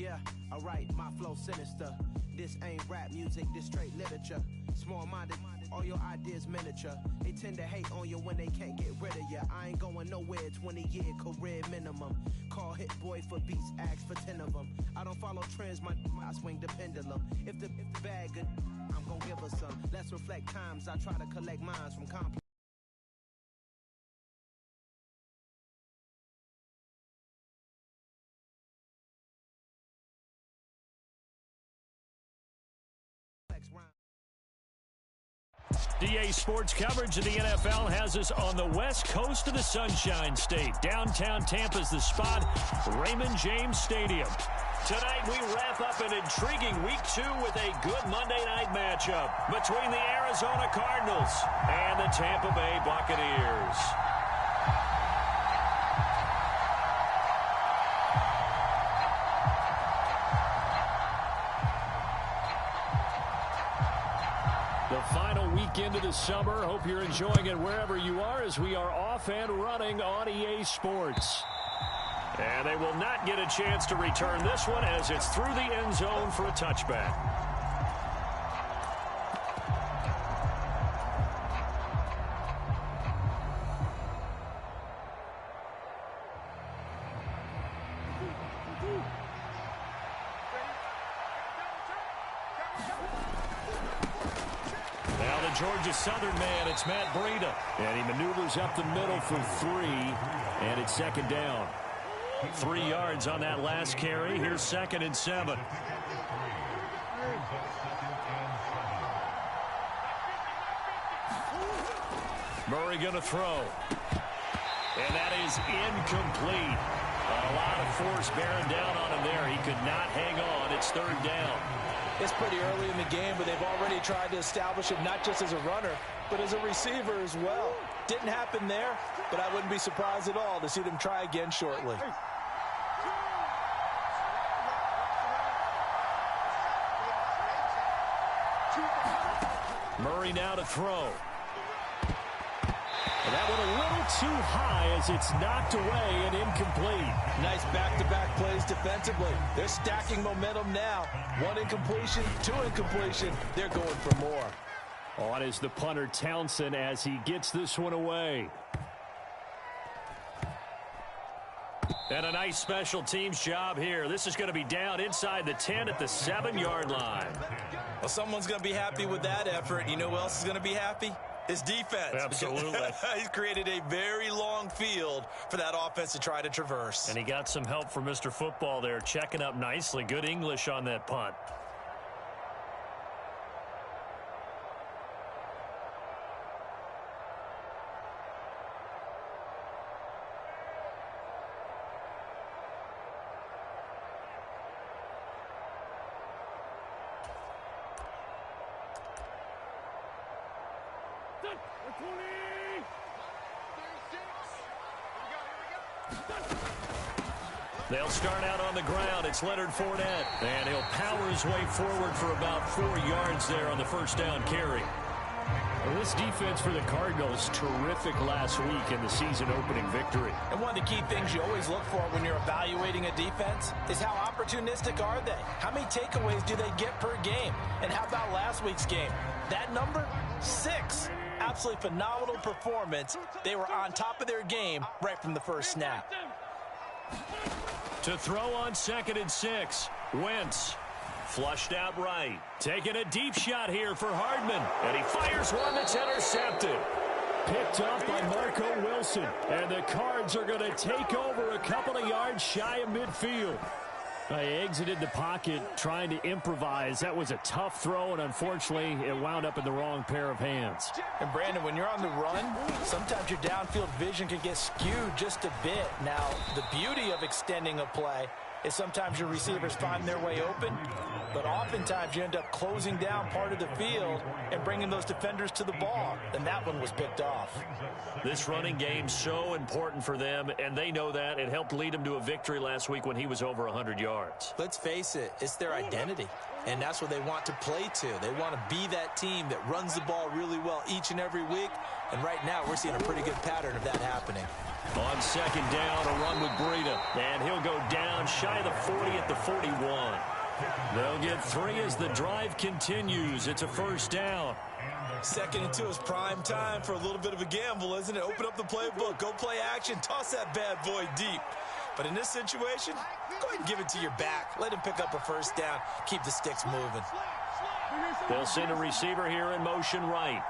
Yeah, alright, my flow sinister. This ain't rap music, this straight literature. Small-minded, all your ideas miniature. They tend to hate on you when they can't get rid of you. I ain't going nowhere, 20-year career minimum. Call Hit Boy for beats, ask for 10 of them. I don't follow trends, I swing the pendulum. If the bag good, I'm gonna give her some. Let's reflect times, I try to collect minds from complex. DA Sports coverage of the NFL has us on the west coast of the Sunshine State. Downtown Tampa's the spot, Raymond James Stadium. Tonight we wrap up an intriguing Week 2 with a good Monday night matchup between the Arizona Cardinals and the Tampa Bay Buccaneers. The final weekend of the summer. Hope you're enjoying it wherever you are as we are off and running on EA Sports. And they will not get a chance to return this one as it's through the end zone for a touchback. Georgia Southern man, it's Matt Breida. And he maneuvers up the middle for 3, and it's second down. 3 yards on that last carry. Here's 2nd and 7. Murray going to throw. And that is incomplete. A lot of force bearing down on him there. He could not hang on. It's 3rd down. It's pretty early in the game, but they've already tried to establish it not just as a runner, but as a receiver as well. Didn't happen there, but I wouldn't be surprised at all to see them try again shortly. Murray now to throw. And that one a little too high as it's knocked away and incomplete. Nice back-to-back plays defensively. They're stacking momentum now. 1 incompletion, 2 incompletion. They're going for more. On is the punter Townsend as he gets this one away. And a nice special teams job here. This is going to be down inside the 10 at the 7-yard line. Well, someone's going to be happy with that effort. You know who else is going to be happy? His defense. Absolutely. He's created a very long field for that offense to try to traverse. And he got some help from Mr. Football there, checking up nicely. Good English on that punt. They'll start out on the ground. It's Leonard Fournette. And he'll power his way forward for about 4 yards there on the first down carry. Well, this defense for the Cardinals, terrific last week in the season opening victory. And one of the key things you always look for when you're evaluating a defense is how opportunistic are they? How many takeaways do they get per game? And how about last week's game? That number? 6. Absolutely phenomenal performance. They were on top of their game right from the first snap. To throw on 2nd and 6. Wentz. Flushed out right. Taking a deep shot here for Hardman. And he fires one that's intercepted. Picked off by Marco Wilson. And the Cards are going to take over a couple of yards shy of midfield. He exited the pocket trying to improvise. That was a tough throw, and unfortunately, it wound up in the wrong pair of hands. And, Brandon, when you're on the run, sometimes your downfield vision can get skewed just a bit. Now, the beauty of extending a play is sometimes your receivers find their way open, but oftentimes you end up closing down part of the field and bringing those defenders to the ball, and that one was picked off. This running game so important for them, and they know that. It helped lead them to a victory last week when he was over 100 yards. Let's face it, it's their identity, and that's what they want to play to. They want to be that team that runs the ball really well each and every week. And right now, we're seeing a pretty good pattern of that happening. On second down, a run with Breida. And he'll go down shy of the 40 at the 41. They'll get 3 as the drive continues. It's a first down. 2nd and 2 is prime time for a little bit of a gamble, isn't it? Open up the playbook, go play action, toss that bad boy deep. But in this situation, go ahead and give it to your back. Let him pick up a first down. Keep the sticks moving. They'll send a receiver here in motion right.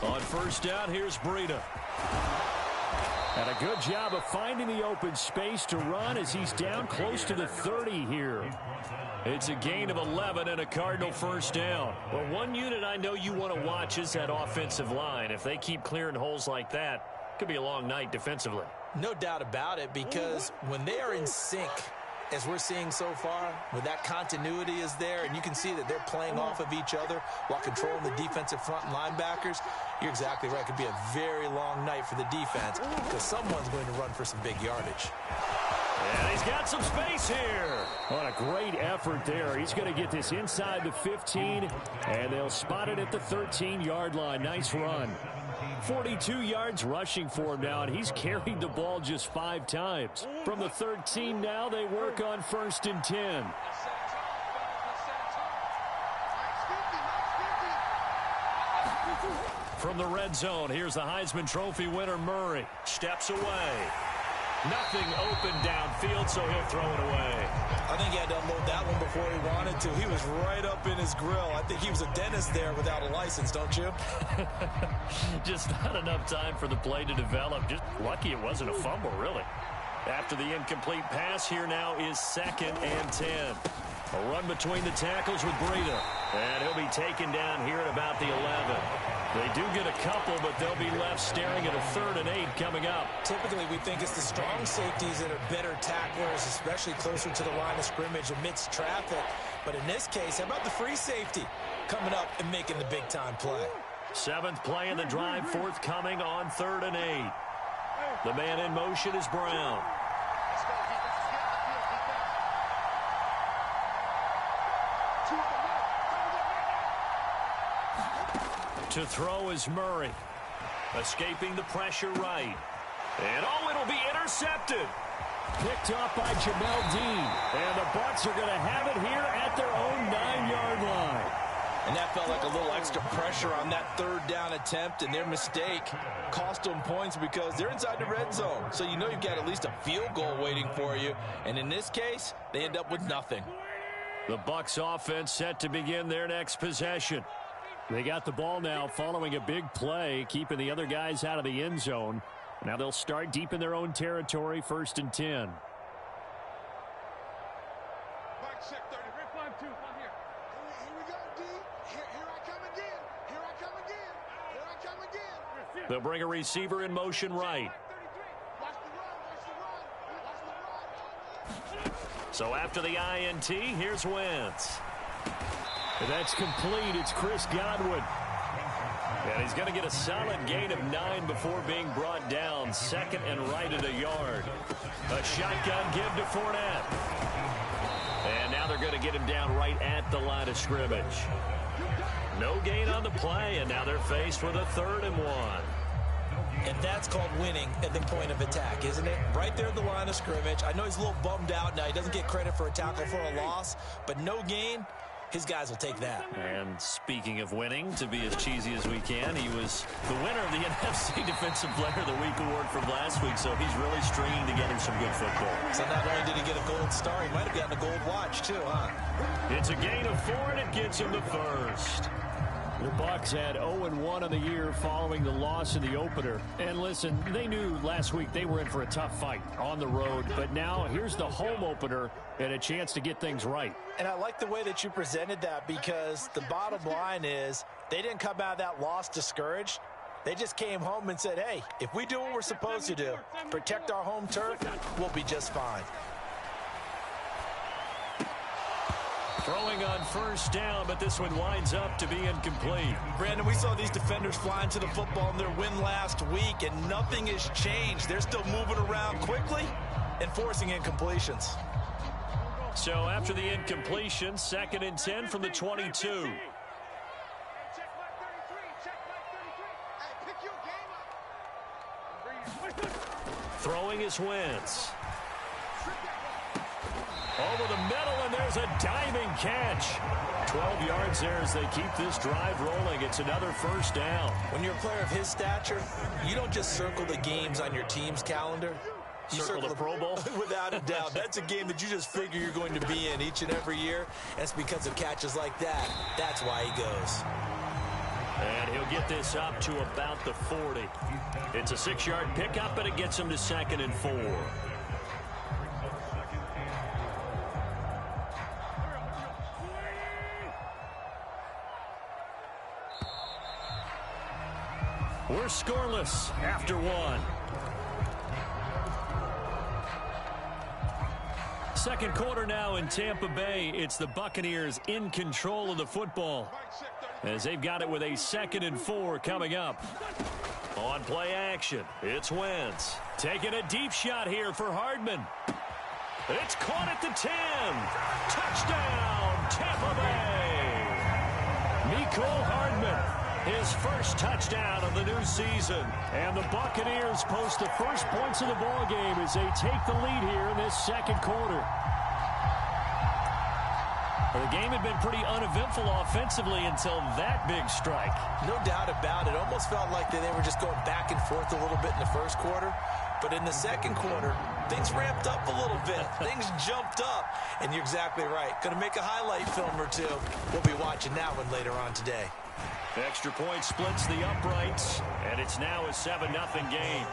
On first down, here's Breida. And a good job of finding the open space to run as he's down close to the 30 here. It's a gain of 11 and a Cardinal first down. Well, one unit I know you want to watch is that offensive line. If they keep clearing holes like that, it could be a long night defensively. No doubt about it, because when they are in sync, as we're seeing so far, when that continuity is there, and you can see that they're playing off of each other while controlling the defensive front and linebackers, you're exactly right. It could be a very long night for the defense because someone's going to run for some big yardage. And he's got some space here. What a great effort there. He's going to get this inside the 15, and they'll spot it at the 13-yard line. Nice run. 42 yards rushing for him now, and he's carried the ball just 5 times. From the 13 now, they work on 1st and 10. From the red zone, here's the Heisman Trophy winner, Murray. Steps away. Nothing open downfield, so he'll throw it away. I think he had to unload that one before he wanted to. He was right up in his grill. I think he was a dentist there without a license, don't you? Just not enough time for the play to develop. Just lucky it wasn't a fumble, really. After the incomplete pass, here now is 2nd and 10. A run between the tackles with Breida. And he'll be taken down here at about the 11. They do get a couple, but they'll be left staring at a 3rd and 8 coming up. Typically, we think it's the strong safeties that are better tacklers, especially closer to the line of scrimmage amidst traffic. But in this case, how about the free safety coming up and making the big-time play? 7th play in the drive, forthcoming on 3rd and 8. The man in motion is Brown. To throw is Murray. Escaping the pressure right. And it'll be intercepted. Picked off by Jamel Dean. And the Bucs are going to have it here at their own 9-yard line. And that felt like a little extra pressure on that 3rd down attempt, and their mistake cost them points because they're inside the red zone. So you know you've got at least a field goal waiting for you. And in this case, they end up with nothing. The Bucs offense set to begin their next possession. They got the ball now following a big play, keeping the other guys out of the end zone. Now they'll start deep in their own territory, 1st and 10. They'll bring a receiver in motion right. So after the INT, here's Wentz. That's complete. It's Chris Godwin. And he's going to get a solid gain of 9 before being brought down. 2nd and right at a yard. A shotgun give to Fournette. And now they're going to get him down right at the line of scrimmage. No gain on the play, and now they're faced with a 3rd and 1. And that's called winning at the point of attack, isn't it? Right there at the line of scrimmage. I know he's a little bummed out now. He doesn't get credit for a tackle for a loss, but no gain. His guys will take that. And speaking of winning, to be as cheesy as we can, he was the winner of the NFC Defensive Player of the Week award from last week, so he's really stringing together some good football. So not only did he get a gold star, he might have gotten a gold watch too, huh? It's a gain of 4, and it gets him the first. The Bucs had 0-1 on the year following the loss in the opener. And listen, they knew last week they were in for a tough fight on the road. But now here's the home opener and a chance to get things right. And I like the way that you presented that, because the bottom line is they didn't come out of that loss discouraged. They just came home and said, hey, if we do what we're supposed to do, protect our home turf, we'll be just fine. Throwing on 1st down, but this one winds up to be incomplete. Brandon, we saw these defenders flying to the football in their win last week, and nothing has changed. They're still moving around quickly and forcing incompletions. So after the incompletion, 2nd and 10 from the 22. Throwing is Wentz. Over the middle, and there's a diving catch. 12 yards there as they keep this drive rolling. It's another first down. When you're a player of his stature, you don't just circle the games on your team's calendar. You circle the Pro Bowl? Without a doubt. That's a game that you just figure you're going to be in each and every year. And it's because of catches like that. That's why he goes. And he'll get this up to about the 40. It's a 6-yard pickup, and it gets him to 2nd and 4. We're scoreless after 1. Second quarter now in Tampa Bay. It's the Buccaneers in control of the football as they've got it with a 2nd and 4 coming up. On play action, it's Wentz. Taking a deep shot here for Hardman. It's caught at the 10. Touchdown, Tampa Bay. Mecole Hardman. His first touchdown of the new season. And the Buccaneers post the first points of the ball game as they take the lead here in this second quarter. The game had been pretty uneventful offensively until that big strike. No doubt about it. Almost felt like they were just going back and forth a little bit in the first quarter. But in the second quarter, things ramped up a little bit. Things jumped up. And you're exactly right. Going to make a highlight film or two. We'll be watching that one later on today. Extra point splits the uprights, and it's now a 7-0 game.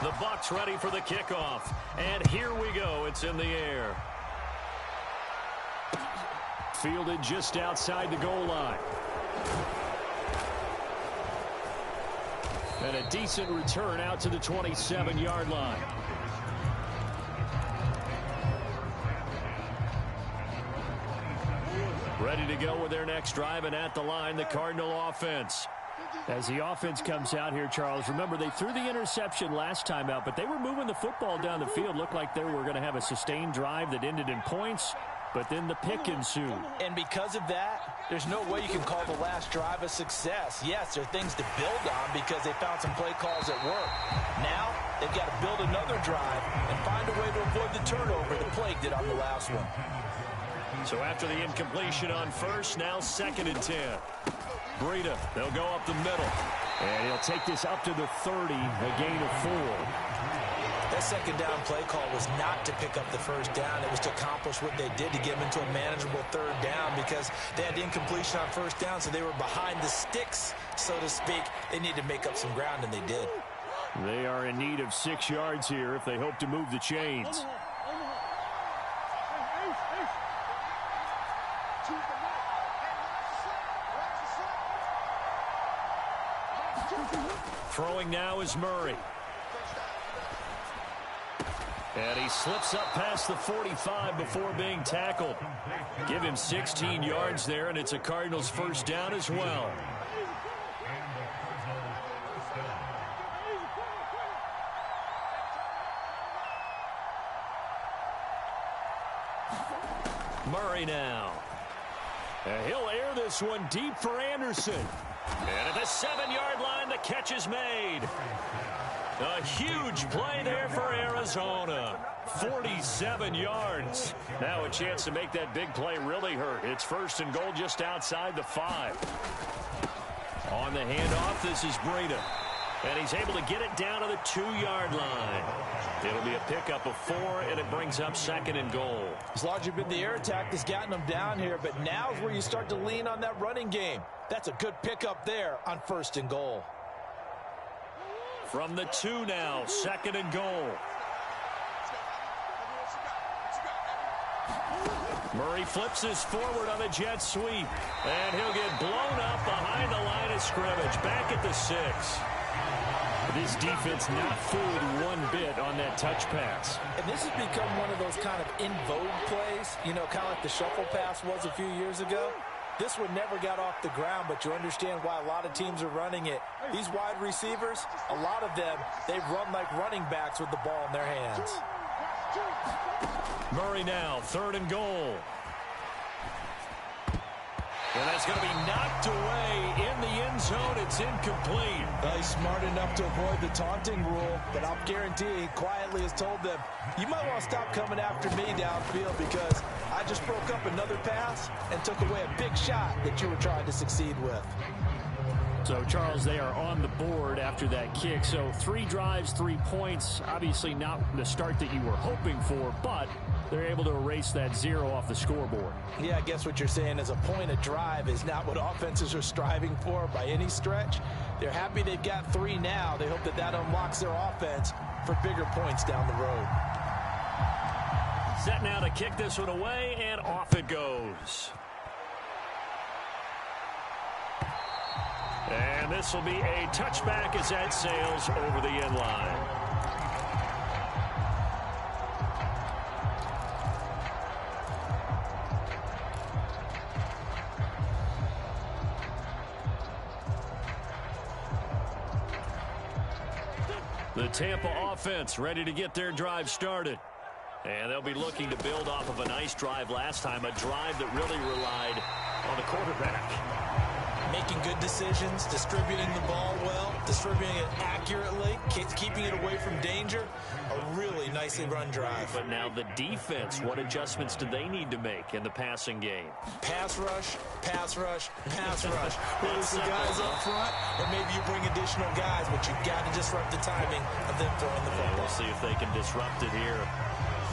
The Bucs ready for the kickoff, and here we go. It's in the air. Fielded just outside the goal line. And a decent return out to the 27-yard line. Ready to go with their next drive, and at the line, the Cardinal offense. As the offense comes out here, Charles, remember they threw the interception last time out, but they were moving the football down the field. Looked like they were going to have a sustained drive that ended in points, but then the pick ensued. And because of that, there's no way you can call the last drive a success. Yes, there are things to build on because they found some play calls that work. Now, they've got to build another drive and find a way to avoid the turnover the Plague did on the last one. So after the incompletion on first, now 2nd and 10. Breida, they'll go up the middle. And he'll take this up to the 30, a gain of 4. That second down play call was not to pick up the first down. It was to accomplish what they did to get them into a manageable third down because they had the incompletion on first down, so they were behind the sticks, so to speak. They needed to make up some ground, and they did. They are in need of 6 yards here if they hope to move the chains. Throwing now is Murray. And he slips up past the 45 before being tackled. Give him 16 yards there, and it's a Cardinals first down as well. Murray now. And he'll air this one deep for Anderson. And at the 7-yard line, the catch is made. A huge play there for Arizona. 47 yards. Now a chance to make that big play really hurt. It's 1st and goal just outside the 5. On the handoff, this is Breida. And he's able to get it down to the 2-yard line. It'll be a pickup of 4, and it brings up 2nd and goal. It's largely been the air attack that's gotten them down here, but now's where you start to lean on that running game. That's a good pickup there on 1st and goal. From the 2 now, 2nd and goal. Murray flips this forward on a jet sweep, and he'll get blown up behind the line of scrimmage, back at the 6. This defense not fooled one bit on that touch pass. And this has become one of those kind of in vogue plays, you know, kind of like the shuffle pass was a few years ago. This one never got off the ground, but you understand why a lot of teams are running it. These wide receivers, a lot of them, they run like running backs with the ball in their hands. Murray now, 3rd and goal. And that's going to be knocked away in the end zone. It's incomplete. He's smart enough to avoid the taunting rule, but I'll guarantee he quietly has told them, you might want to stop coming after me downfield because I just broke up another pass and took away a big shot that you were trying to succeed with. So, Charles, they are on the board after that kick. So 3 drives, 3 points. Obviously not the start that you were hoping for, but they're able to erase that 0 off the scoreboard. Yeah, I guess what you're saying is a point a drive is not what offenses are striving for by any stretch. They're happy they've got 3 now. They hope that that unlocks their offense for bigger points down the road. Set now to kick this one away, and off it goes. And this will be a touchback as that sails over the end line. The Tampa offense ready to get their drive started. And they'll be looking to build off of a nice drive last time, a drive that really relied on the quarterback. Making good decisions, distributing the ball well, distributing it accurately, keeping it away from danger. A really nicely run drive. But now the defense, what adjustments do they need to make in the passing game? Pass rush, pass rush, pass rush. Whether it's the guys up front or maybe you bring additional guys, but you've got to disrupt the timing of them throwing the football. We'll see if they can disrupt it here.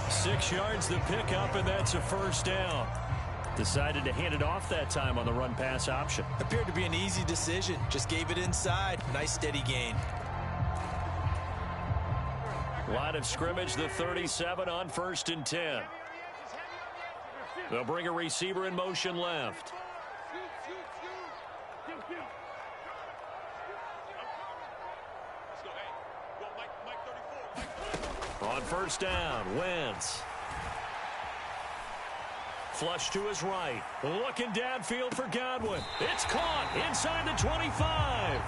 6 yards the pickup, and that's a 1st down. Decided to hand it off that time on the run-pass option. Appeared to be an easy decision. Just gave it inside. Nice steady gain. Line of scrimmage, the 37 on 1st and 10. They'll bring a receiver in motion left. On 1st down, Wentz. Flush to his right. Looking downfield for Godwin. It's caught inside the 25.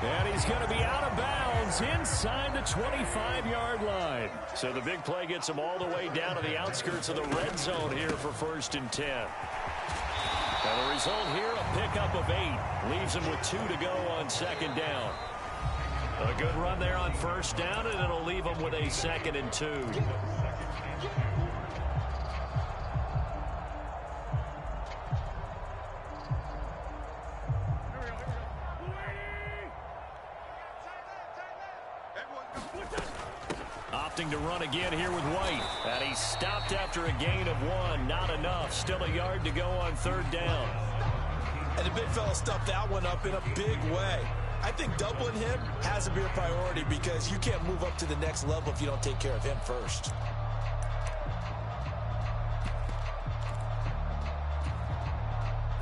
And he's going to be out of bounds inside the 25-yard line. So the big play gets him all the way down to the outskirts of the red zone here for 1st and 10. And the result here, a pickup of 8. Leaves him with 2 to go on 2nd down. A good run there on 1st down, and it'll leave him with a 2nd and 2. Opting to run again here with White. And he stopped after a gain of 1. Not enough. Still a yard to go on 3rd down. And the big fella stuffed that one up in a big way. I think doubling him has to be a priority because you can't move up to the next level if you don't take care of him first.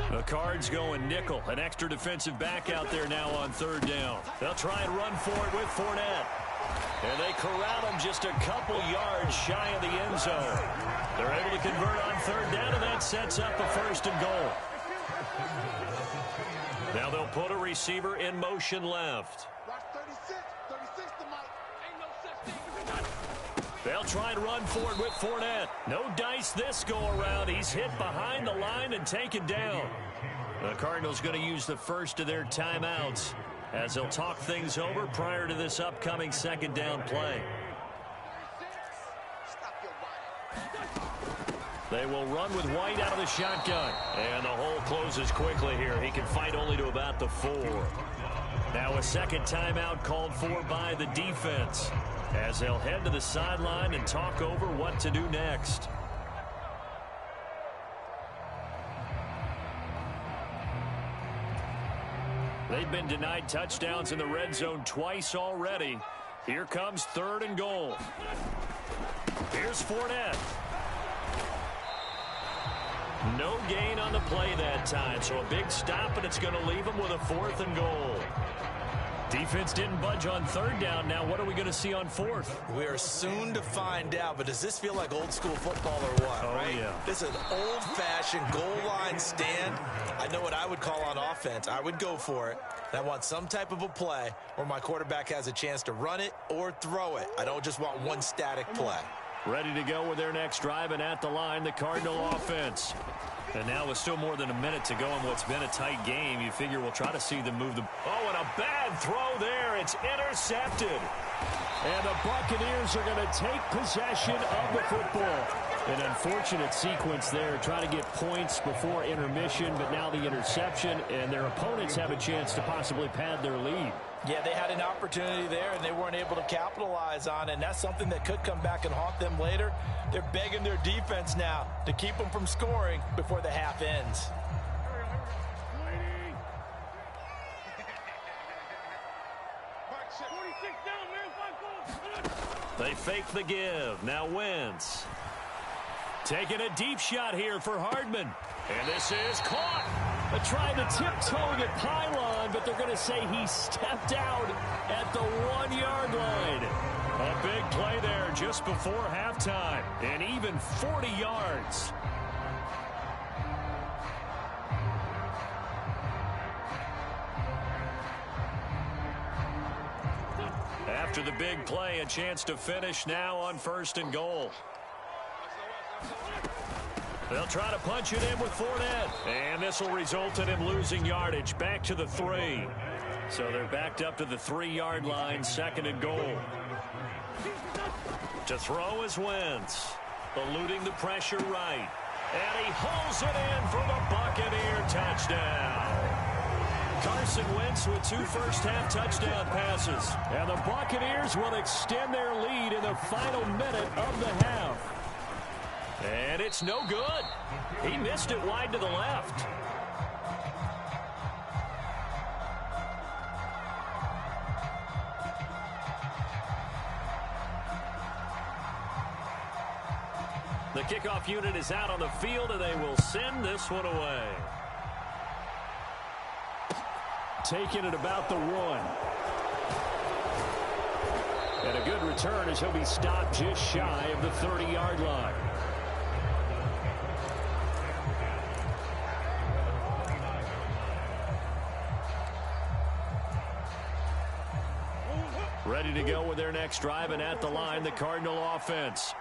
The Cards going nickel. An extra defensive back out there now on 3rd down. They'll try and run for it with Fournette. And they corral him just a couple yards shy of the end zone. They're able to convert on 3rd down, and that sets up a 1st and goal. Now they'll put a receiver in motion left. They'll try and run for it with Fournette. No dice this go-around. He's hit behind the line and taken down. The Cardinals going to use the first of their timeouts as they'll talk things over prior to this upcoming 2nd down play. They will run with White out of the shotgun. And the hole closes quickly here. He can fight only to about the 4. Now a 2nd timeout called for by the defense as they'll head to the sideline and talk over what to do next. They've been denied touchdowns in the red zone twice already. Here comes 3rd and goal. Here's Fournette. No gain on the play that time, so a big stop, and it's going to leave him with a 4th and goal. Defense didn't budge on third down. Now what are we going to see on fourth? We are soon to find out, but does this feel like old school football or what, right? Yeah. This is an old-fashioned goal line stand. I know what I would call on offense. I would go for it. I want some type of a play where my quarterback has a chance to run it or throw it. I don't just want one static play. Ready to go with their next drive, and at the line, the Cardinal offense. And now with still more than a minute to go in what's been a tight game, you figure we'll try to see them move the... Oh, and a bad throw there. It's intercepted. And the Buccaneers are going to take possession of the football. An unfortunate sequence there, trying to get points before intermission, but now the interception, and their opponents have a chance to possibly pad their lead. Yeah, they had an opportunity there, and they weren't able to capitalize on it, and that's something that could come back and haunt them later. They're begging their defense now to keep them from scoring before the half ends. They fake the give. Now Wentz. Taking a deep shot here for Hardman. And this is caught. Trying to tiptoe the pylon, but they're going to say he stepped out at the 1-yard line. A big play there just before halftime. And even 40 yards. After the big play, a chance to finish now on 1st and goal. They'll try to punch it in with Fournette. And this will result in him losing yardage back to the 3. So they're backed up to the 3-yard line, 2nd and goal. To throw is Wentz. Eluding the pressure right. And he hauls it in for the Buccaneer touchdown. Carson Wentz with 2 first-half touchdown passes. And the Buccaneers will extend their lead in the final minute of the half. And it's no good. He missed it wide to the left. The kickoff unit is out on the field, and they will send this one away. Taking it about the 1. And a good return as he'll be stopped just shy of the 30-yard line. Ready to go with their next drive, and at the line, the Cardinal offense.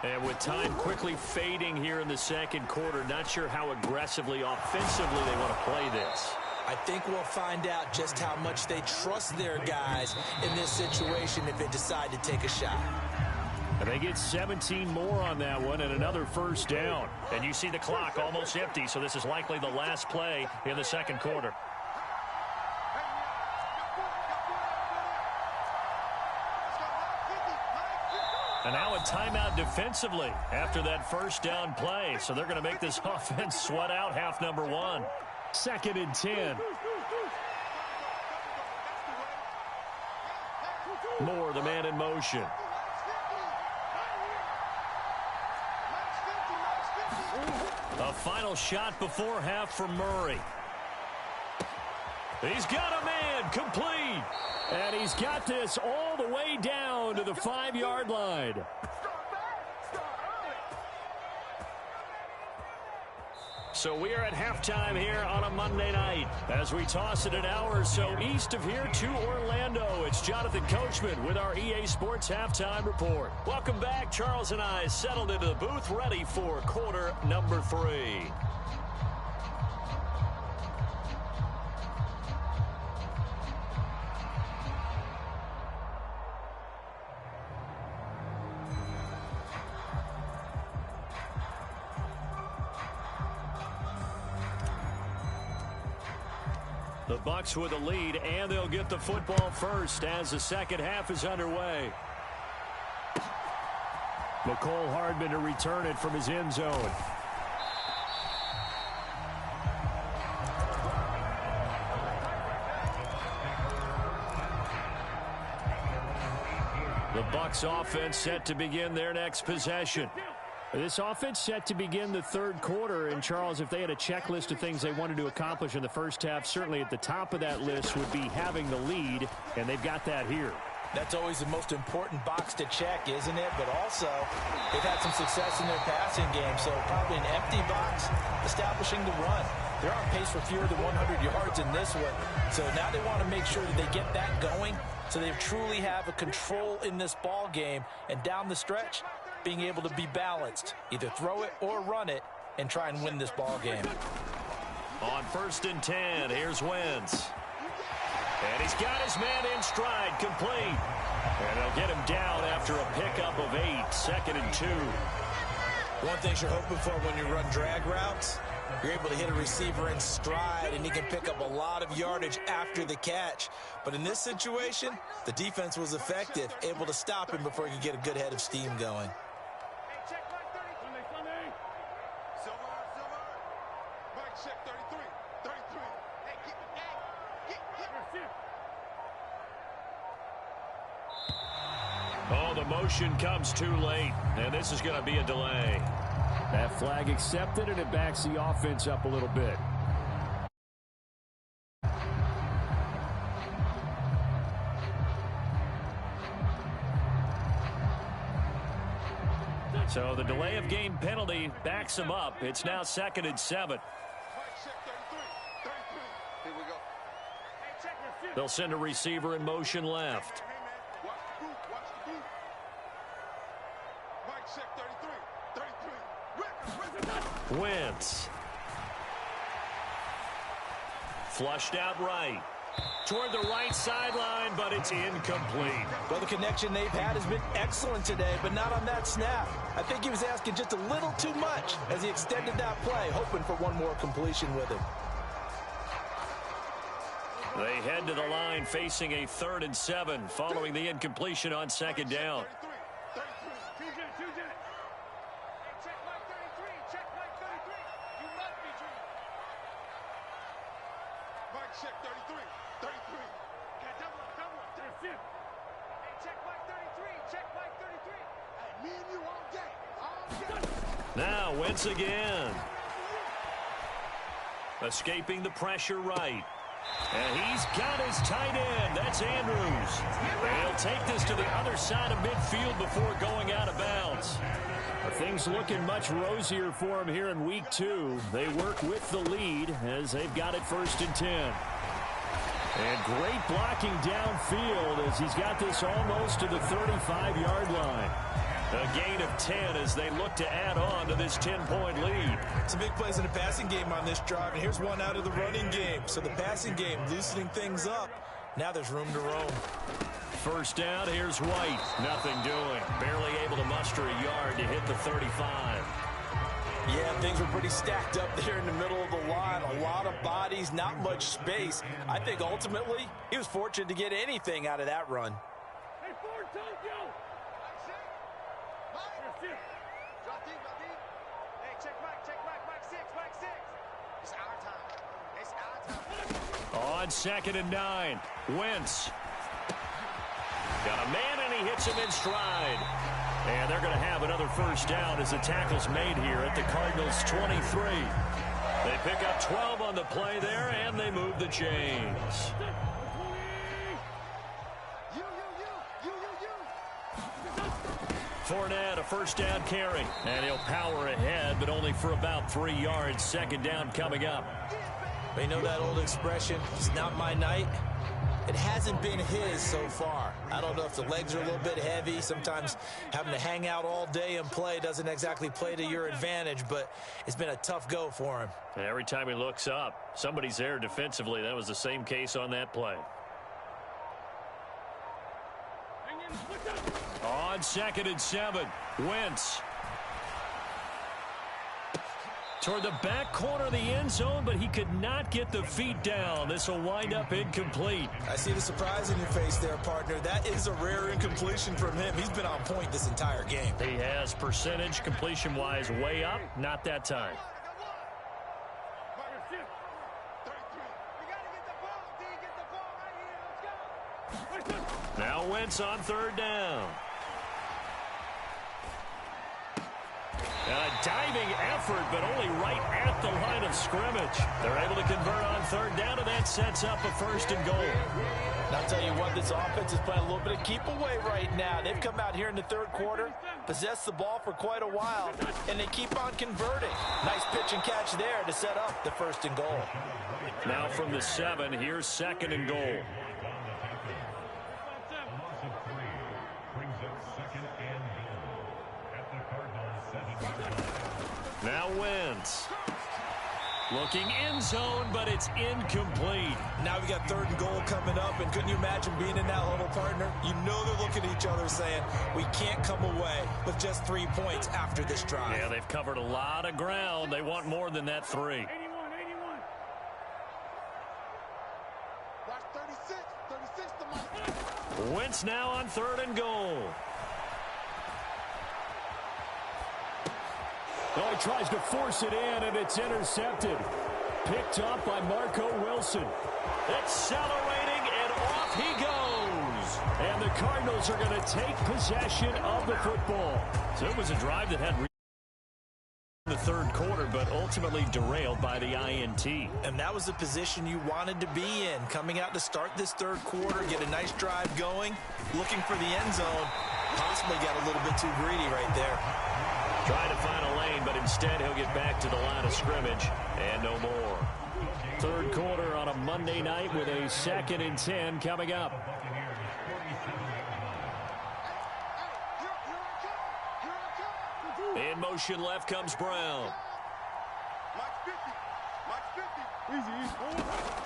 And with time quickly fading here in the 2nd quarter, not sure how aggressively, offensively they want to play this. I think we'll find out just how much they trust their guys in this situation if they decide to take a shot. And they get 17 more on that one and another first down. And you see the clock almost empty, so this is likely the last play in the 2nd quarter. And now a timeout defensively after that first down play. So they're going to make this offense sweat out half number 1. 2nd and 10. Moore, the man in motion. A final shot before half for Murray. He's got a man complete. And he's got this all the way down to the 5-yard line. So we are at halftime here on a Monday night. As we toss it an hour or so east of here to Orlando, it's Jonathan Coachman with our EA Sports Halftime Report. Welcome back. Charles and I settled into the booth, ready for quarter number 3. The Bucs with a lead, and they'll get the football first as the 2nd half is underway. McCole Hardman to return it from his end zone. The Bucs offense set to begin their next possession. This offense set to begin the third quarter. And, Charles, if they had a checklist of things they wanted to accomplish in the first half, certainly at the top of that list would be having the lead, and they've got that here. That's always the most important box to check, isn't it? But also, they've had some success in their passing game, so probably an empty box establishing the run. They're on pace for fewer than 100 yards in this one, so now they want to make sure that they get that going so they truly have a control in this ball game, and down the stretch, being able to be balanced, either throw it or run it, and try and win this ball game. On 1st and 10, here's Wentz. And he's got his man in stride, complete. And they'll get him down after a pickup of 8, 2nd and 2. One thing you're hoping for when you run drag routes, you're able to hit a receiver in stride, and he can pick up a lot of yardage after the catch. But in this situation, the defense was effective, able to stop him before he could get a good head of steam going. Oh, the motion comes too late, and this is going to be a delay. That flag accepted, and it backs the offense up a little bit. So the delay of game penalty backs him up. It's now 2nd and 7. They'll send a receiver in motion left. Wentz. Flushed out right. Toward the right sideline, but it's incomplete. Well, the connection they've had has been excellent today, but not on that snap. I think he was asking just a little too much as he extended that play, hoping for one more completion with him. They head to the line facing a 3rd and 7 following the incompletion on 2nd down. Now Wentz again. Escaping the pressure right. And he's got his tight end. That's Andrews. And he'll take this to the other side of midfield before going out of bounds. Things looking much rosier for him here in week 2. They work with the lead as they've got it 1st and 10. And great blocking downfield as he's got this almost to the 35-yard line. A gain of 10 as they look to add on to this 10-point lead. Some big plays in the passing game on this drive, and here's one out of the running game. So the passing game loosening things up. Now there's room to roam. 1st down, here's White. Nothing doing. Barely able to muster a yard to hit the 35. Yeah, things were pretty stacked up there in the middle of the line. A lot of bodies, not much space. I think ultimately he was fortunate to get anything out of that run. Hey, Ford, Tokyo! Hey, check Mike 6. It's our time. On 2nd and 9, Wentz. Got a man, and he hits him in stride. And they're going to have another 1st down as the tackle's made here at the Cardinals' 23. They pick up 12 on the play there, and they move the chains. Fournette, a 1st down carry. And he'll power ahead, but only for about 3 yards. 2nd down coming up. You know that old expression, it's not my night? It hasn't been his so far. I don't know if the legs are a little bit heavy. Sometimes having to hang out all day and play doesn't exactly play to your advantage, but it's been a tough go for him. And every time he looks up, somebody's there defensively. That was the same case on that play. On 2nd and 7, Wentz. Toward the back corner of the end zone, but he could not get the feet down. This will wind up incomplete. I see the surprise in your face there, partner. That is a rare incompletion from him. He's been on point this entire game. He has percentage completion-wise way up. Not that time. Now Wentz on 3rd down. A diving effort, but only right at the line of scrimmage. They're able to convert on third down, and that sets up a 1st and goal. And I'll tell you what, this offense is playing a little bit of keep away right now. They've come out here in the 3rd quarter, possessed the ball for quite a while, and they keep on converting. Nice pitch and catch there to set up the 1st and goal. Now from the 7, here's 2nd and goal. Now Wentz. Looking end zone, but it's incomplete. Now we got 3rd and goal coming up, and couldn't you imagine being in that huddle, partner? You know they're looking at each other saying, we can't come away with just 3 points after this drive. Yeah, they've covered a lot of ground. They want more than that 3. 81. Watch 36. 36 to Mike. Wentz now on 3rd and goal. Oh, he tries to force it in, and it's intercepted. Picked up by Marco Wilson. Accelerating, and off he goes. And the Cardinals are going to take possession of the football. So it was a drive that had the 3rd quarter, but ultimately derailed by the INT. And that was the position you wanted to be in. Coming out to start this 3rd quarter, get a nice drive going, looking for the end zone. Possibly got a little bit too greedy right there. Trying to find a lane, but instead he'll get back to the line of scrimmage and no more. 3rd quarter on a Monday night with a 2nd and 10 coming up. In motion left comes Brown.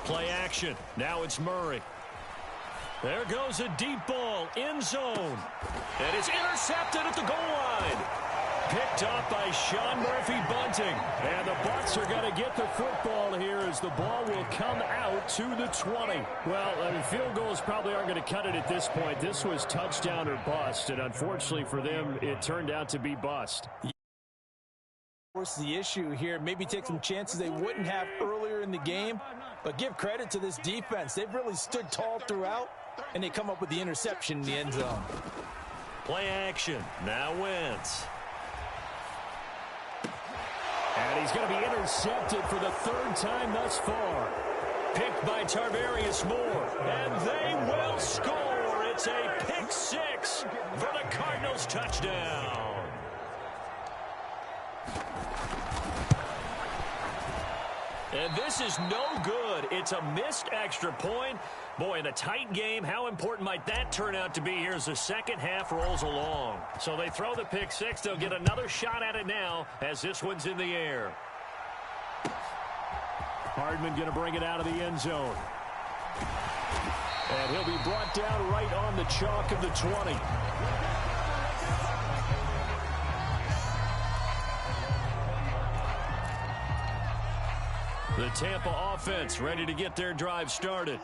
Play action. Now it's Murray. There goes a deep ball, end zone. And it's intercepted at the goal line. Picked up by Sean Murphy-Bunting. And the Bucs are going to get the football here as the ball will come out to the 20. Well, I mean, field goals probably aren't going to cut it at this point. This was touchdown or bust, and unfortunately for them, it turned out to be bust. Of course, the issue here, maybe take some chances they wouldn't have earlier in the game, but give credit to this defense. They've really stood tall throughout, and they come up with the interception in the end zone. Play action. Now Wentz. And he's going to be intercepted for the 3rd time thus far. Picked by Tarvarius Moore. And they will score. It's a pick 6 for the Cardinals touchdown. And this is no good. It's a missed extra point. Boy, in a tight game, how important might that turn out to be here as the 2nd half rolls along? So they throw the pick 6. They'll get another shot at it now as this one's in the air. Hardman going to bring it out of the end zone. And he'll be brought down right on the chalk of the 20. The Tampa offense ready to get their drive started.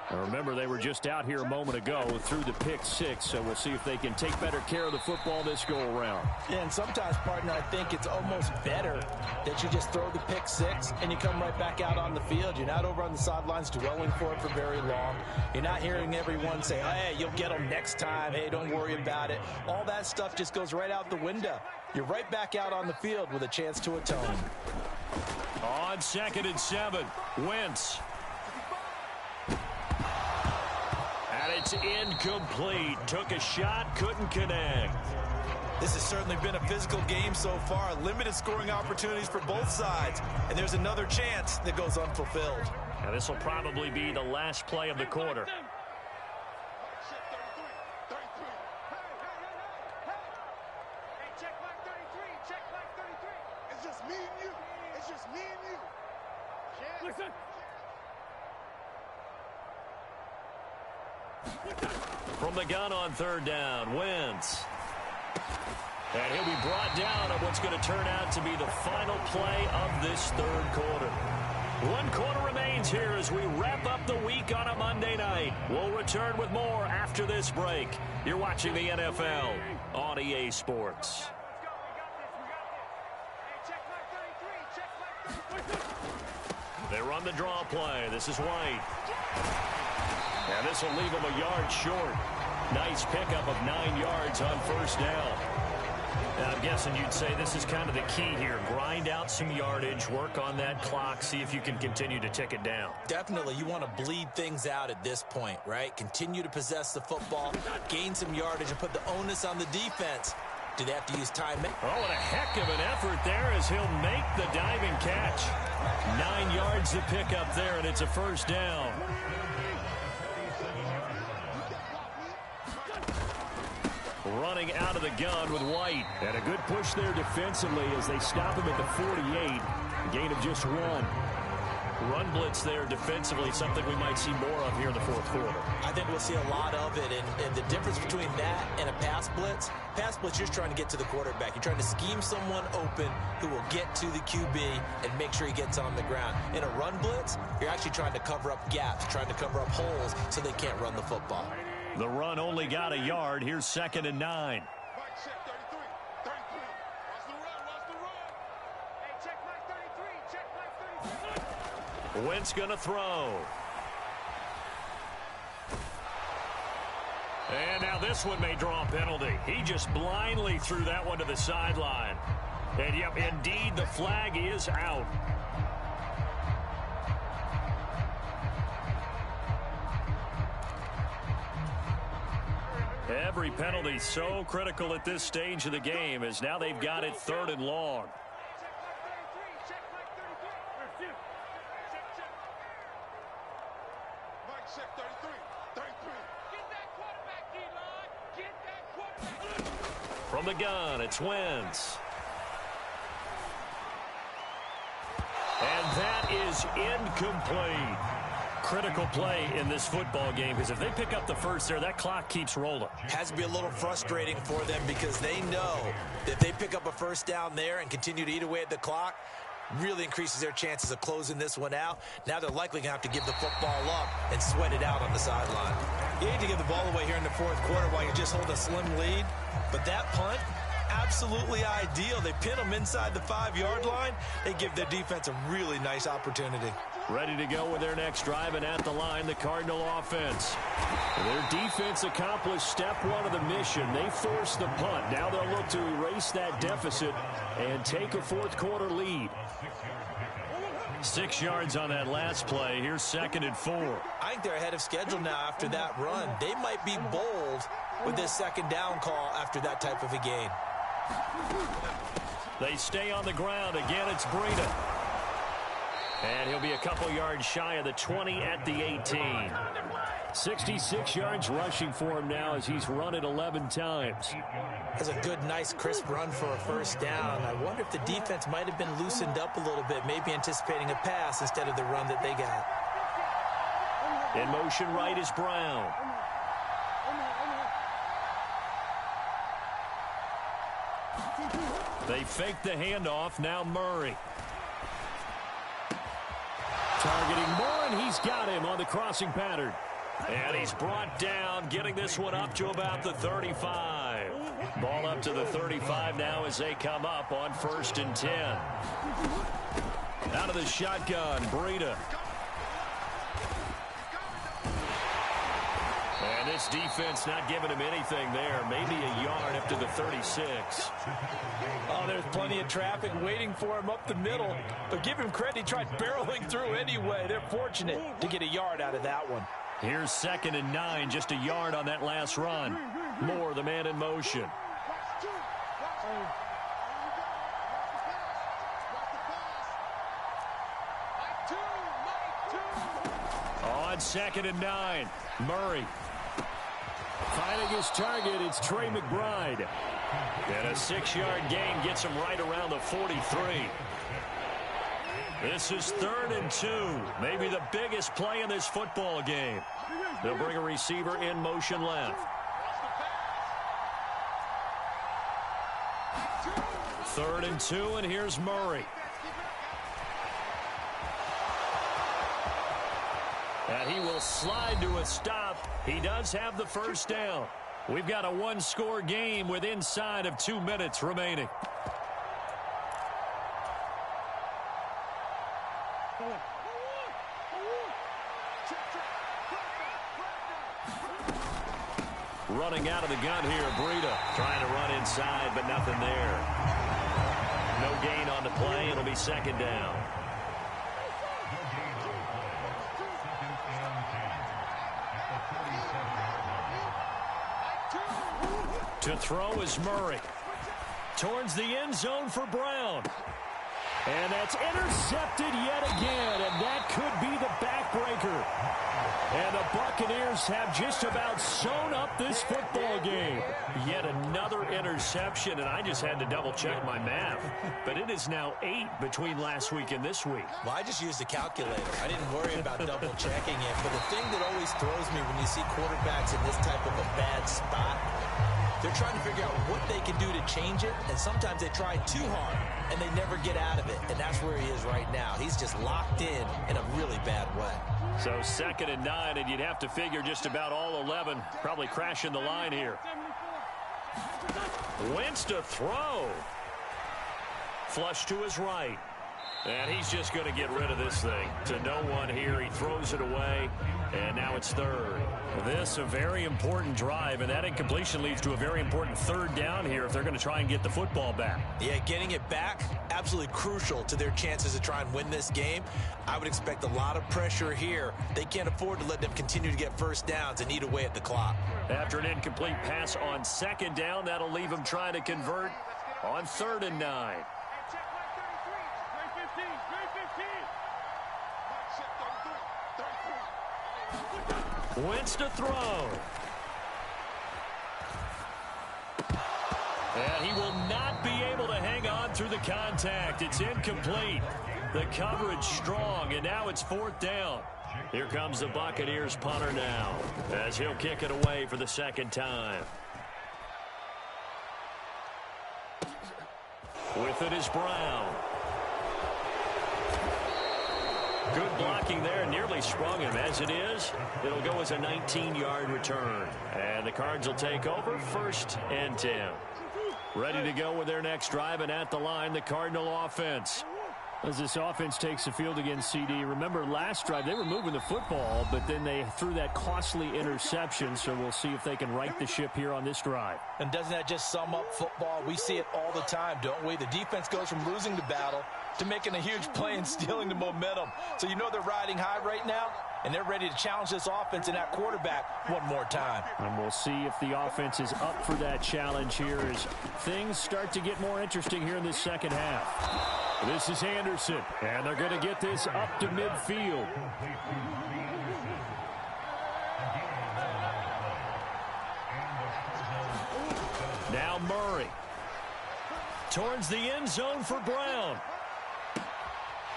Now remember, they were just out here a moment ago through the pick 6, so we'll see if they can take better care of the football this go-around. Yeah, and sometimes, partner, I think it's almost better that you just throw the pick 6 and you come right back out on the field. You're not over on the sidelines dwelling for it for very long. You're not hearing everyone say, hey, you'll get them next time. Hey, don't worry about it. All that stuff just goes right out the window. You're right back out on the field with a chance to atone. On 2nd and 7, Wentz. And it's incomplete. Took a shot, couldn't connect. This has certainly been a physical game so far. Limited scoring opportunities for both sides. And there's another chance that goes unfulfilled. Now this will probably be the last play of the quarter. From the gun on 3rd down, Wentz. And he'll be brought down on what's going to turn out to be the final play of this 3rd quarter. 1 quarter remains here as we wrap up the week on a Monday night. We'll return with more after this break. You're watching the NFL on EA Sports. They run the draw play. This is White. And this will leave him a yard short. Nice pickup of 9 yards on 1st down. I'm guessing you'd say this is kind of the key here. Grind out some yardage, work on that clock, see if you can continue to tick it down. Definitely, you want to bleed things out at this point, right? Continue to possess the football, gain some yardage, and put the onus on the defense. Do they have to use time? Oh, and a heck of an effort there as he'll make the diving catch. 9 yards to pick up there, and it's a first down. Running out of the gun with White. And a good push there defensively as they stop him at the 48. A gain of just 1. Run blitz there defensively, something we might see more of here in the fourth quarter. I think we'll see a lot of it, and the difference between that and a pass blitz, you're trying to get to the quarterback. You're trying to scheme someone open who will get to the QB and make sure he gets on the ground. In a run blitz, you're actually trying to cover up gaps, trying to cover up holes so they can't run the football. The run only got a yard. Here's 2nd and 9. Wentz gonna throw. And now this one may draw a penalty. He just blindly threw that one to the sideline. And yep, indeed, the flag is out. Every penalty so critical at this stage of the game as now they've got it 3rd and long. From the gun, it's Wentz. And that is incomplete. Critical play in this football game because if they pick up the first there, that clock keeps rolling. Has to be a little frustrating for them because they know that if they pick up a first down there and continue to eat away at the clock, really increases their chances of closing this one out. Now they're likely going to have to give the football up and sweat it out on the sideline. You hate to give the ball away here in the fourth quarter while you just hold a slim lead, but that punt, absolutely ideal. They pin them inside the 5-yard line. They give their defense a really nice opportunity. Ready to go with their next drive, and at the line, the Cardinal offense. Their defense accomplished step 1 of the mission. They forced the punt. Now they'll look to erase that deficit and take a fourth quarter lead. 6 yards on that last play. Here's 2nd and 4. I think they're ahead of schedule now after that run. They might be bold with this 2nd down call after that type of a gain. They stay on the ground. Again, it's Breida. And he'll be a couple yards shy of the 20 at the 18. 66 yards rushing for him now as he's run it 11 times. That's a good, nice, crisp run for a first down. I wonder if the defense might have been loosened up a little bit, maybe anticipating a pass instead of the run that they got. In motion right is Brown. They fake the handoff. Now Murray. Targeting Moore, and he's got him on the crossing pattern. And he's brought down, getting this one up to about the 35. Ball up to the 35 now as they come up on 1st and 10. Out of the shotgun, Breida. And this defense not giving him anything there. Maybe a yard up to the 36. Oh, there's plenty of traffic waiting for him up the middle. But give him credit, he tried barreling through anyway. They're fortunate to get a yard out of that one. Here's 2nd and 9, just a yard on that last run. Moore, the man in motion. On 2nd and 9, Murray. Finding his target, it's Trey McBride. And a 6-yard gain gets him right around the 43. This is 3rd and 2. Maybe the biggest play in this football game. They'll bring a receiver in motion left. 3rd and 2, and here's Murray. And he will slide to a stop. He does have the first down. We've got a 1-score game with inside of 2 minutes remaining. Running out of the gun here, Breida. Trying to run inside, but nothing there. No gain on the play. It'll be second down. To throw is Murray. Towards the end zone for Brown. And that's intercepted yet again, and that could be the backbreaker. And the Buccaneers have just about sewn up this football game. Yet another interception, and I just had to double-check my math. But it is now 8 between last week and this week. Well, I just used a calculator. I didn't worry about double-checking it. But the thing that always throws me when you see quarterbacks in this type of a bad spot, they're trying to figure out what they can do to change it, and sometimes they try too hard, and they never get out of it, and that's where he is right now. He's just locked in a really bad way. So 2nd and 9, and you'd have to figure just about all 11 probably crashing the line here. Wentz to throw. Flush to his right. And he's just going to get rid of this thing. To no one here. He throws it away. And now it's 3rd. This a very important drive. And that incompletion leads to a very important 3rd down here if they're going to try and get the football back. Yeah, getting it back, absolutely crucial to their chances to try and win this game. I would expect a lot of pressure here. They can't afford to let them continue to get first downs and eat away at the clock. After an incomplete pass on 2nd down, that'll leave them trying to convert on 3rd and 9. Wentz to throw. And he will not be able to hang on through the contact. It's incomplete. The coverage strong, and now it's 4th down. Here comes the Buccaneers punter now, as he'll kick it away for the 2nd time. With it is Brown. Good blocking there, nearly sprung him. As it is, it'll go as a 19-yard return. And the Cards will take over 1st and 10. Ready to go with their next drive, and at the line, the Cardinal offense. As this offense takes the field against CD, remember last drive they were moving the football, but then they threw that costly interception, so we'll see if they can right the ship here on this drive. And doesn't that just sum up football? We see it all the time, don't we? The defense goes from losing the battle to making a huge play and stealing the momentum. So you know they're riding high right now, and they're ready to challenge this offense and that quarterback one more time. And we'll see if the offense is up for that challenge here as things start to get more interesting here in this 2nd half. This is Anderson, and they're going to get this up to midfield. Now Murray. Towards the end zone for Brown.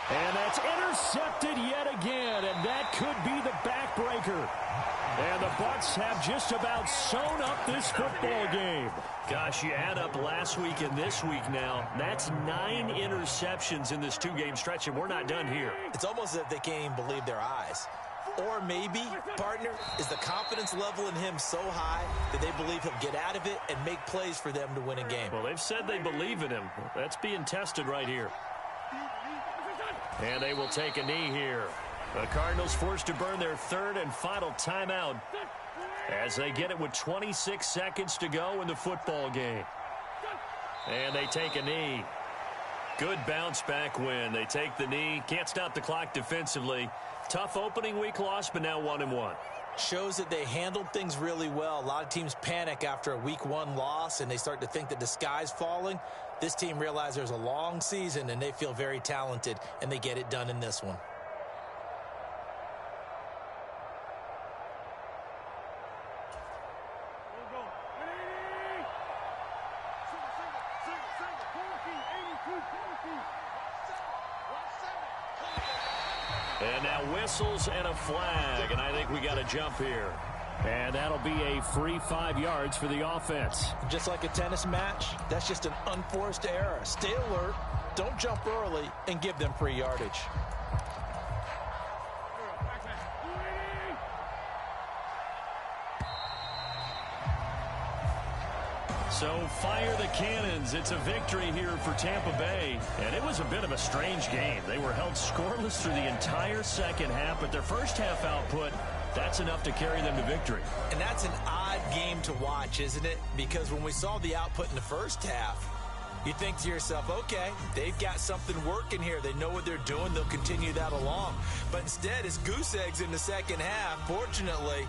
And that's intercepted yet again, and that could be the backbreaker. And the Bucs have just about sewn up this football game. Gosh, you add up last week and this week now. That's 9 interceptions in this 2-game stretch, and we're not done here. It's almost as if they can't even believe their eyes. Or maybe, partner, is the confidence level in him so high that they believe he'll get out of it and make plays for them to win a game. Well, they've said they believe in him. That's being tested right here. And they will take a knee here. The Cardinals forced to burn their 3rd and final timeout as they get it with 26 seconds to go in the football game. And they take a knee. Good bounce back win. They take the knee. Can't stop the clock defensively. Tough opening week loss, but now 1-1. Shows that they handled things really well. A lot of teams panic after a week 1 loss, and they start to think that the sky's falling. This team realizes there's a long season, and they feel very talented, and they get it done in this one. And now whistles and a flag, and I think we got a jump here. And that'll be a free 5 yards for the offense. Just like a tennis match, that's just an unforced error. Stay alert, don't jump early, and give them free yardage. So fire the cannons. It's a victory here for Tampa Bay. And it was a bit of a strange game. They were held scoreless through the entire 2nd half, but their first half output, that's enough to carry them to victory. And that's an odd game to watch, isn't it? Because when we saw the output in the first half, you think to yourself, okay, they've got something working here. They know what they're doing. They'll continue that along. But instead, it's goose eggs in the second half. Fortunately,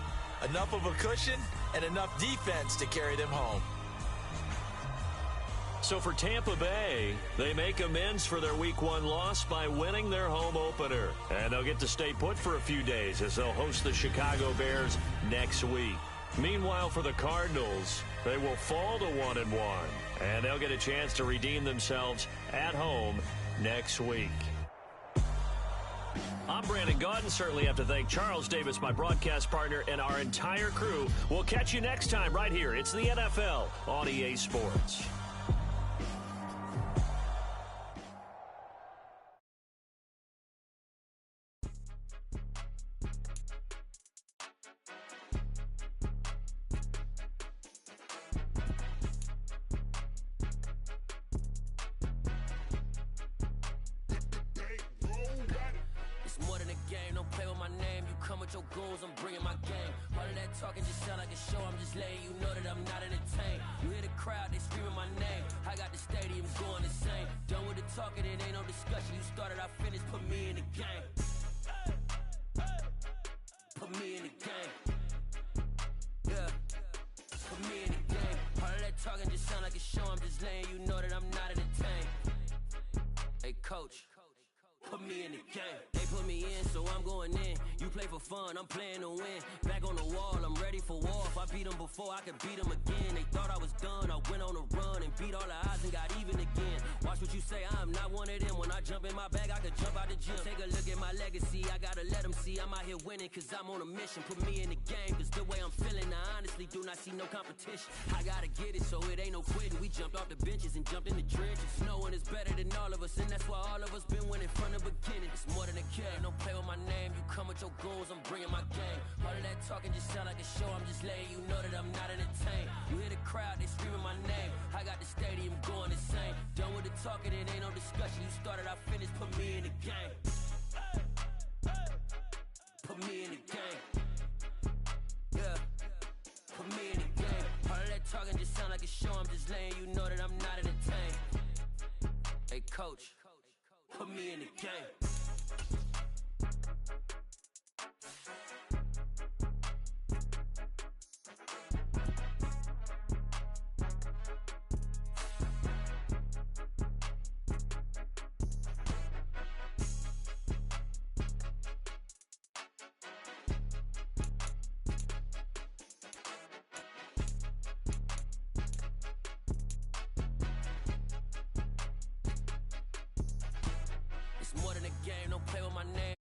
enough of a cushion and enough defense to carry them home. So for Tampa Bay, they make amends for their Week 1 loss by winning their home opener. And they'll get to stay put for a few days as they'll host the Chicago Bears next week. Meanwhile, for the Cardinals, they will fall to 1-1, and they'll get a chance to redeem themselves at home next week. I'm Brandon Gaudin. Certainly have to thank Charles Davis, my broadcast partner, and our entire crew. We'll catch you next time right here. It's the NFL on EA Sports. I'm bringing my game. All of that talking just sound like a show. I'm just letting you know that I'm not entertained. You hear the crowd, they screaming my name. I got the stadium going insane. Done with the talking, it ain't no discussion. You started, I finished, put me in the game. Put me in the game. Yeah. Put me in the game. All of that talking just sound like a show. I'm just letting you know that I'm not entertained. Hey, coach. Put me in the game. They put me in, so I'm going in. You play for fun, I'm playing to win. Back on the wall, I'm ready for war. If I beat them before, I could beat them again. They thought I was done, I went on a run and beat all the odds and got even again. Watch what you say, I'm not one of them. When I jump in my bag, I could jump out the gym. Take a look at my legacy, I gotta let them see I'm out here winning, cause I'm on a mission. Put me in the game, cause the way I'm feeling, I honestly do not see no competition. I gotta get it, so it ain't no quitting. We jumped off the benches and jumped in the trenches. No one is better than all of us, and that's why all of us been winning from the beginning. It's more than a kid, don't play with my name. You come with your goons, I'm bringing my game. All of that talking just sound like a show. I'm just letting you know that I'm not entertained. You hear the crowd, they screaming my name. I got the stadium going insane. Done with the talking, it ain't no discussion. You started, I finished, put me in the game. Put me in the game. Yeah. Put me in the game. All of that talking just sound like a show. I'm just letting you know that I'm not entertained. Hey, coach. Put me in the game. It's more than a game, don't play with my name.